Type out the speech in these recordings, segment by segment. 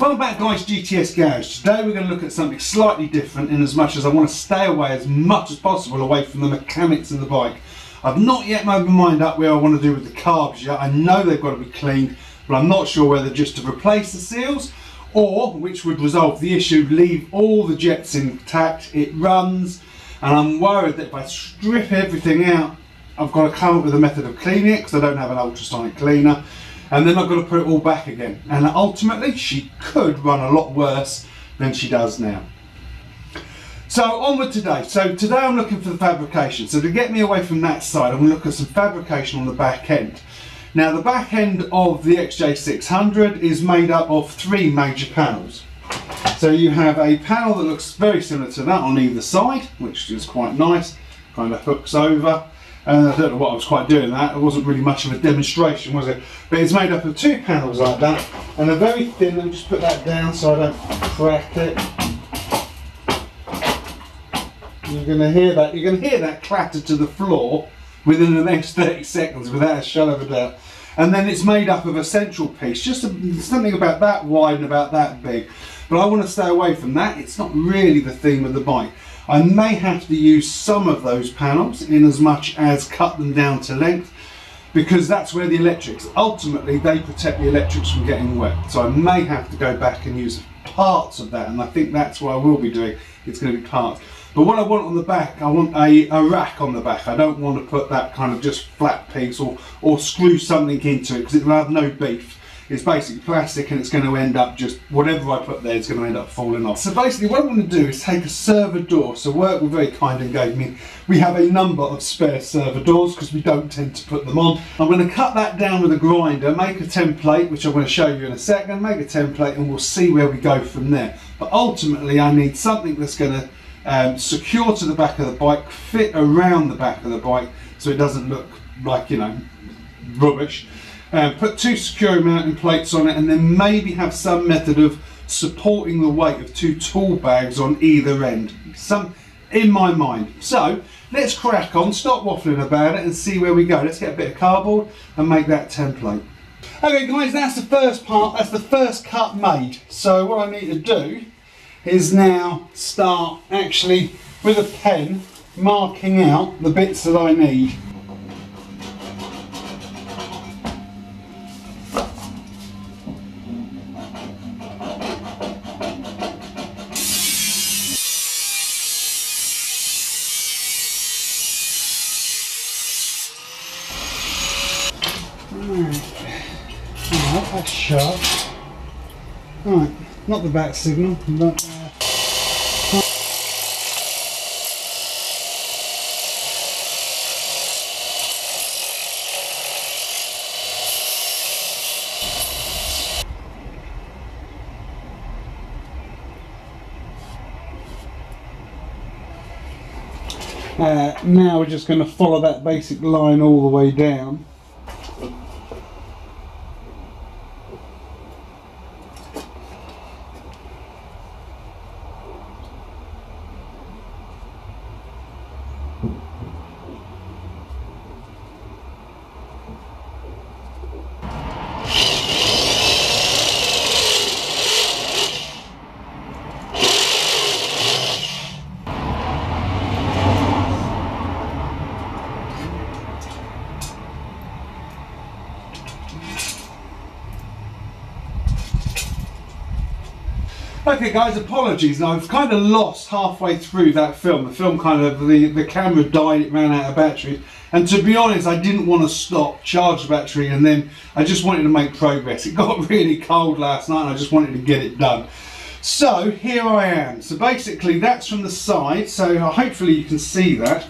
Welcome back guys, GTS Garage. Today we're going to look at something slightly different in as much as I want to stay away as much as possible away from the mechanics of the bike. I've not yet made my mind up where I want to do with the carbs yet. I know they've got to be cleaned, but I'm not sure whether just to replace the seals or, which would resolve the issue, leave all the jets intact. It runs and I'm worried that if I strip everything out, I've got to come up with a method of cleaning it because I don't have an ultrasonic cleaner. And then I've got to put it all back again. And ultimately, she could run a lot worse than she does now. So onward today. So today I'm looking for the fabrication. So to get me away from that side, I'm going to look at some fabrication on the back end. Now the back end of the XJ600 is made up of three major panels. So you have a panel that looks very similar to that on either side, which is quite nice, kind of hooks over. I don't know what I was quite doing that, it wasn't really much of a demonstration, was it? But it's made up of two panels like that, and they're very thin. Let me just put that down so I don't crack it. You're going to hear that clatter to the floor within the next 30 seconds without a shadow of a doubt. And then it's made up of a central piece, just something about that wide and about that big. But I want to stay away from that. It's not really the theme of the bike. I may have to use some of those panels in as much as cut them down to length, because that's where the electrics, ultimately they protect the electrics from getting wet. So I may have to go back and use parts of that, and I think that's what I will be doing. It's going to be parts. But what I want on the back, I want a rack on the back. I don't want to put that kind of just flat piece or screw something into it, because it will have no beef. It's basically plastic and it's going to end up just, whatever I put there is going to end up falling off. So basically what I'm going to do is take a server door. So Work were very kind and gave me, we have a number of spare server doors because we don't tend to put them on. I'm going to cut that down with a grinder, make a template, which I'm going to show you in a second, make a template and we'll see where we go from there. But ultimately I need something that's going to secure to the back of the bike, fit around the back of the bike so it doesn't look like, you know, rubbish. Put two secure mounting plates on it and then maybe have some method of supporting the weight of two tool bags on either end. Some in my mind. So let's crack on, stop waffling about it and see where we go. Let's get a bit of cardboard and make that template. Okay guys, that's the first part, that's the first cut made. So what I need to do is now start actually with a pen marking out the bits that I need. Right, that's sharp. Right, not the back signal, but now we're just going to follow that basic line all the way down. Okay guys, apologies. Now I've kind of lost halfway through that film. The film kind of, the camera died, it ran out of batteries. And to be honest, I didn't want to stop, charge the battery, and then I just wanted to make progress. It got really cold last night and I just wanted to get it done. So here I am. So basically that's from the side, so hopefully you can see that.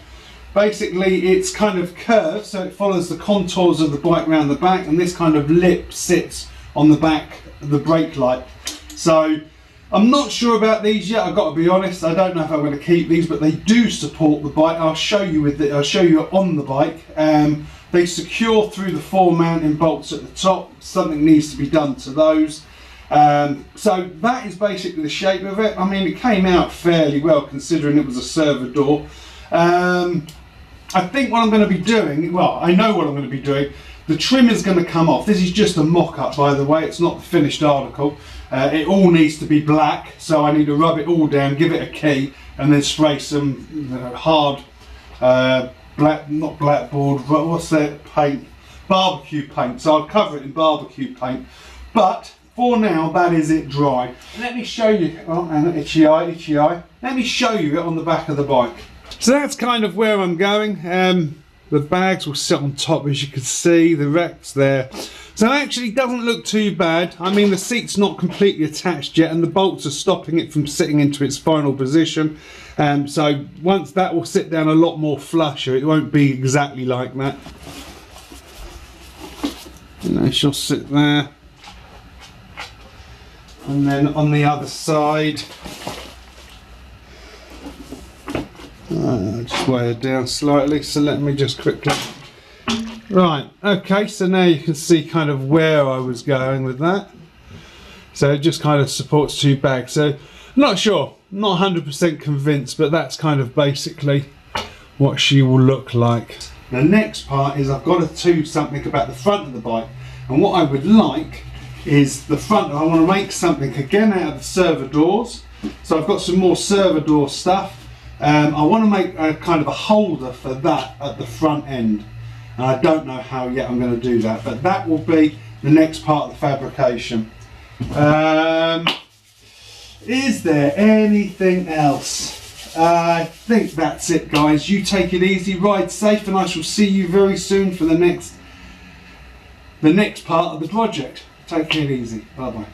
Basically it's kind of curved, so it follows the contours of the bike round the back, and this kind of lip sits on the back of the brake light. So I'm not sure about these yet, I've got to be honest. I don't know if I'm going to keep these, but they do support the bike. I'll show you I'll show you on the bike. They secure through the 4 mounting bolts at the top. Something needs to be done to those. So that is basically the shape of it. I mean, it came out fairly well considering it was a server door. I think what I'm going to be doing, well, I know what I'm going to be doing. the trim is going to come off. This is just a mock-up, by the way, it's not the finished article. It all needs to be black, so I need to rub it all down, give it a key, and then spray some hard not blackboard, but what's that paint? Barbecue paint. So I'll cover it in barbecue paint. But for now, that is it dry. Let me show you. Oh, and itchy eye, itchy eye. Let me show you it on the back of the bike. So that's kind of where I'm going. The bags will sit on top, as you can see. The rack's there. So it actually doesn't look too bad. I mean, the seat's not completely attached yet, and the bolts are stopping it from sitting into its final position. So once that will sit down a lot more flusher, it won't be exactly like that. You know, she'll sit there. And then on the other side, just weigh it down slightly, so let me just quickly. Right, okay, so now you can see kind of where I was going with that. So it just kind of supports two bags. So not sure, not 100% convinced, but that's kind of basically what she will look like. The next part is I've got to do something about the front of the bike, and what I would like is the front. I want to make something again out of the server doors. So I've got some more server door stuff. I want to make a kind of a holder for that at the front end. And I don't know how yet I'm going to do that, but that will be the next part of the fabrication. Is there anything else? I think that's it, guys. You take it easy, ride safe, and I shall see you very soon for the next part of the project. Take it easy. Bye bye.